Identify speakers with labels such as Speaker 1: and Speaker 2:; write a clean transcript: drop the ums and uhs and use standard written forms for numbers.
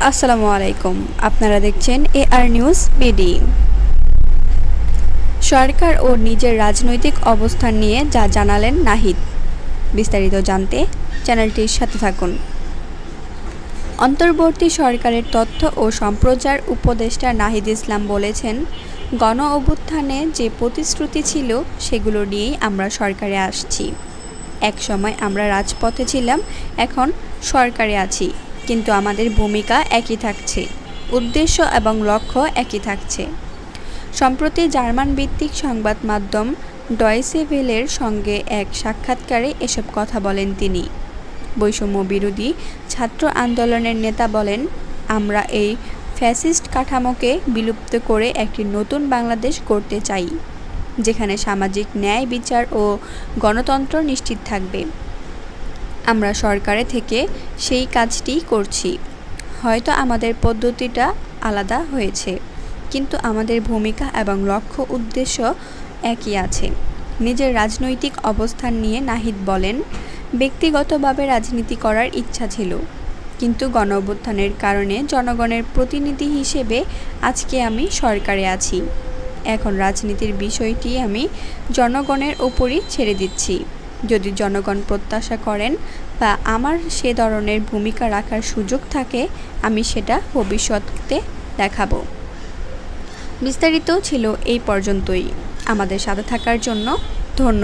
Speaker 1: আসসালামু আলাইকুম। আপনারা দেখছেন AR নিউজ বিডি। সরকার ও নিজের রাজনৈতিক অবস্থান নিয়ে যা জানালেন নাহিদ। বিস্তারিত জানতে চ্যানেলটির সাথে থাকুন। অন্তর্বর্তী সরকারের তথ্য ও সম্প্রচার উপদেষ্টা নাহিদ ইসলাম বলেছেন, গণ অভ্যুত্থানে যে প্রতিশ্রুতি ছিল সেগুলো নিয়েই আমরা সরকারে আসছি। এক সময় আমরা রাজপথে ছিলাম, এখন সরকারে আছি, কিন্তু আমাদের ভূমিকা একই থাকছে, উদ্দেশ্য এবং লক্ষ্য একই থাকছে। সম্প্রতি জার্মান ভিত্তিক সংবাদ মাধ্যম ডয়েচে ভেলের সঙ্গে এক সাক্ষাৎকারে এসব কথা বলেন তিনি। বৈষম্য বিরোধী ছাত্র আন্দোলনের নেতা বলেন, আমরা এই ফ্যাসিস্ট কাঠামোকে বিলুপ্ত করে একটি নতুন বাংলাদেশ গড়তে চাই, যেখানে সামাজিক ন্যায়, বিচার ও গণতন্ত্র নিশ্চিত থাকবে। আমরা সরকারে থেকে সেই কাজটিই করছি। হয়তো আমাদের পদ্ধতিটা আলাদা হয়েছে, কিন্তু আমাদের ভূমিকা এবং লক্ষ্য উদ্দেশ্য একই আছে। নিজের রাজনৈতিক অবস্থান নিয়ে নাহিদ বলেন, ব্যক্তিগতভাবে রাজনীতি করার ইচ্ছা ছিল, কিন্তু গণঅভ্যুত্থানের কারণে জনগণের প্রতিনিধি হিসেবে আজকে আমি সরকারে আছি। এখন রাজনীতির বিষয়টি আমি জনগণের ওপরই ছেড়ে দিচ্ছি। যদি জনগণ প্রত্যাশা করেন বা আমার সে ধরনের ভূমিকা রাখার সুযোগ থাকে, আমি সেটা ভবিষ্যতে দেখাবো। বিস্তারিত ছিল এই পর্যন্তই। আমাদের সাথে থাকার জন্য ধন্যবাদ।